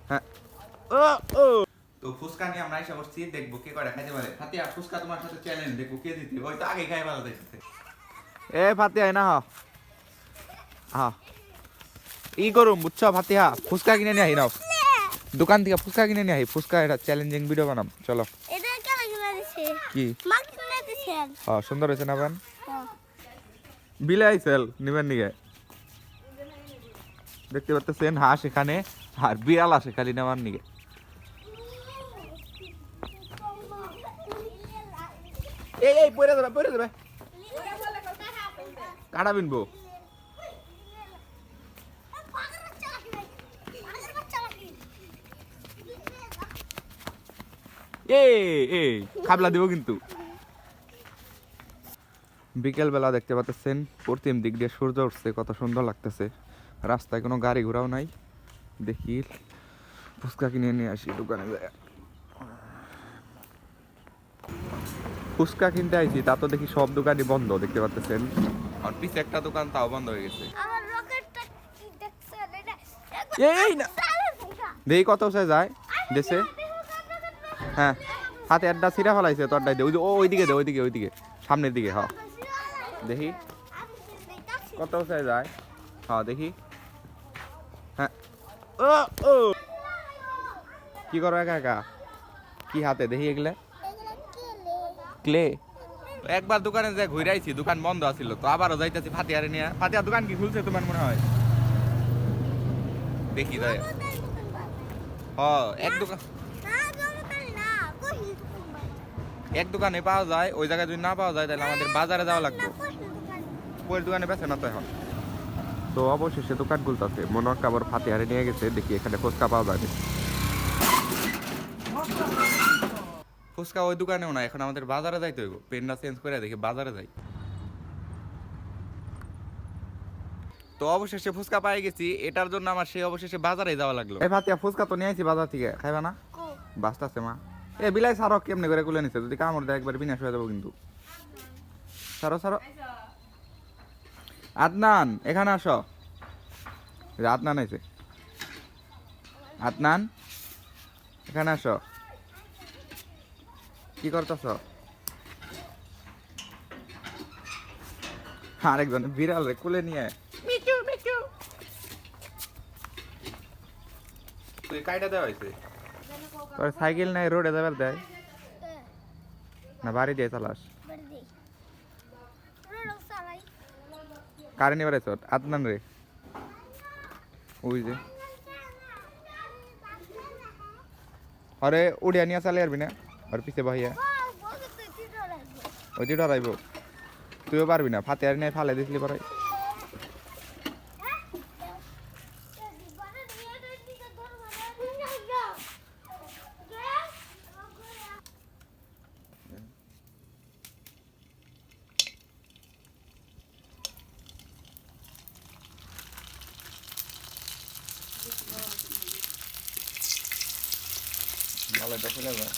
হ্যাঁ তো ফুচকা নিয়ে আমরা এসে বসছি, দেখবো কে করে খাইতে পারে। ফাতিয়া ফুচকা তোমার সাথে চ্যালেঞ্জ, দেখবো কে দিতে। ওই তো আগে খাই ভালো দেখতে। এ ফাতিয়া না হ্যাঁ ই করুম বুঝছো ফাতিয়া, ফুচকা কিনে নিয়ে আহি নাও দোকান থেকে, ফুচকা কিনে নিয়ে আহি। ফুচকা এটা চ্যালেঞ্জিং ভিডিও বানাম, চলো। কি হ্যাঁ সুন্দর হয়েছে না বান? বিলাই সেল নিবেন নিগে দেখতে পাচ্ছেন, হাঁস এখানে আর বিড়াল আসে খালি নেওয়ার নিগে। এই পড়ে যাবে কাটা বিনবো। এই খাবলা দিব কিন্তু। বিকেল বেলা দেখতে পাচ্ছেন পশ্চিম দিক দিয়ে সূর্য উঠছে, কত সুন্দর লাগতেছে। রাস্তায় কোনো গাড়ি ঘোড়াও নাই। দেখি ফুচকা কিনে নিয়ে আসি দোকানে যায়। ফুচকা কিনতে আইছি, তা তো দেখি সব দোকানই বন্ধ দেখতে পাচ্ছেন। আর পিছে একটা দোকান তাও বন্ধ হয়ে গেছে। এই না দেখি কত উঁচায় যায় দেশে। হ্যাঁ হাতে আড্ডা ছিঁড়া ফেলাইছে তো আড্ডাই দে, ওইদিকে দে, ওইদিকে সামনের দিকে। হ্যাঁ দেখি কত উঁচায় যায়। হ্যাঁ দেখি। হ্যাঁ ও কি করো একা একা? কি হাতে দেখি এগুলা? ক্লে। একবার দোকানে যে ঘুরাইছি, দোকান বন্ধ আছিল, তো আবারও যাইতেছি ফাতিয়ারে নিয়ে। ফাতিয়া দোকান কি খুলছে তোমার মনে হয়? দেখি তাই। এক দোকানে পাওয়া যায়, ওই জায়গায় যদি না পাওয়া যায় তাহলে আমাদের বাজারে যাওয়া লাগবে। ওই দোকানে বেছে না তো এখন। তো অবশেষে দোকান খুলতেছে, মনে হয় আবার ফাতিয়ারে নিয়ে গেছে। দেখি এখানে ফুচকা পাওয়া যাবে। ফুচকা ওই দোকানেও না, এখন আমাদের বাজারে যাইতে হইব। পেনটা চেঞ্জ করে দেখি বাজারে যাই। তো অবশেষে ফুচকা পাই গেছি, এটার জন্য আমার সেই অবশেষে বাজারে যাওয়া লাগলো। এই ফাতিয়া ফুচকা তো নিয়ে আইছি বাজার থেকে, খাইবা না? বাসটাছে মা। এ বিলাই সারক কেমনে করে কুলে নিছে, যদি কামড় দেয় একবার বিনাশ হয়ে যাবো কিন্তু। সারো সারো। আদনান এখানে আসো। আদনান আইছে। আদনান এখানে আসো। কি করতেছ? আরেকজন বিড়াল রে কুলে নিয়ে কাইটা দেওয়া হয়েছে। সাইকেল নাই, রোডে যাবার দেয় না, বাড়ি দিয়ে চালাস? কারে নিয়ে বেড়াইছ আদনান রে? ওই যে আরে উড়িয়া নিয়ে চালে আসবি না? আর পিছে বাহিয়া ওই যে ডরাইব। তুইও পারবি না, ফাতে আর নিয়ে ফালে দিসলি পরে। ভালো তো ফেলে যাবে।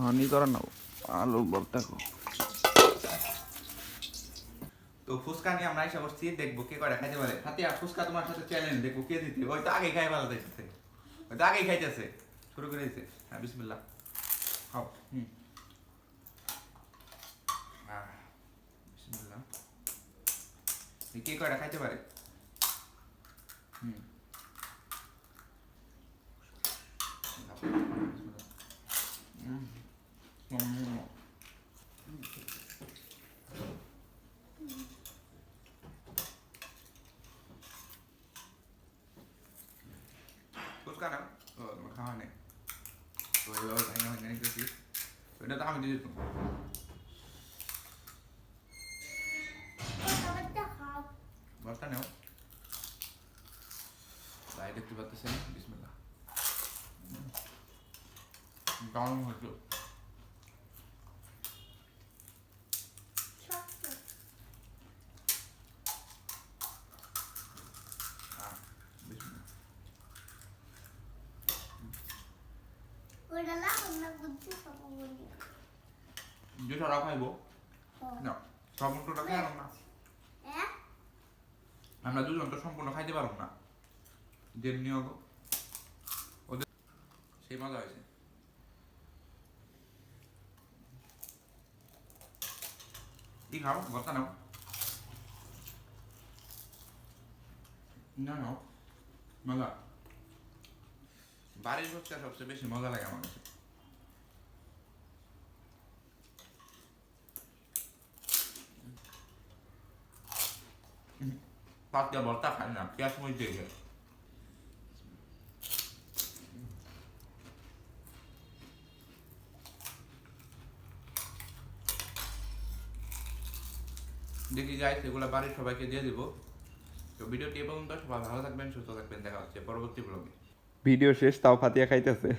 হানি করা নাও আলুর ভর্তা। তো ফুচকা নিয়ে আমরা এসে বসছি, দেখবো কে করে খাইতে পারে। ফাতিয়া ফুচকা তোমার সাথে চ্যালেঞ্জ, দেখবো কে দিতে। ওই তো আগে খাই ভালো দেখতেছে, ওই তো আগেই খাইতেছে, শুরু করে দিয়েছে। হ্যাঁ বিসমিল্লাহ খাও। বিসমিল্লাহ। কে করে খাইতে পারে? ফুচকা না খাওয়া নেই তো এইভাবে ভাঙা ভাঙা নিতেছি। ওইটা তো আমি দিয়ে দিতাম। ভর্তা নেও তাই দেখতে পাচ্ছেন। বিসমিল্লাহ। দারুণ হয়েছে। যেটা খাইবো না সব মন্ত্রটা খেয়ে না আমরা দুজন তো সম্পূর্ণ খাইতে পারব না, যেমনি হোক ওদের সেই মজা হয়েছে। কি খাও, ভর্তা নাও, না নাও, মজা। বাড়ির ফুচকা সবচেয়ে বেশি মজা লাগে আমার কাছে। পাতলা ভর্তা খাই না, পেঁয়াজ মরিচ দিয়ে খাই। দেখি যাই সেগুলো বাড়ির সবাইকে দিয়ে দিব। তো ভিডিওটি এ পর্যন্ত, সবাই ভালো থাকবেন, সুস্থ থাকবেন, দেখা হচ্ছে পরবর্তী ব্লগে। ভিডিও শেষ, তাও ফাতিয়া খাইতেছে।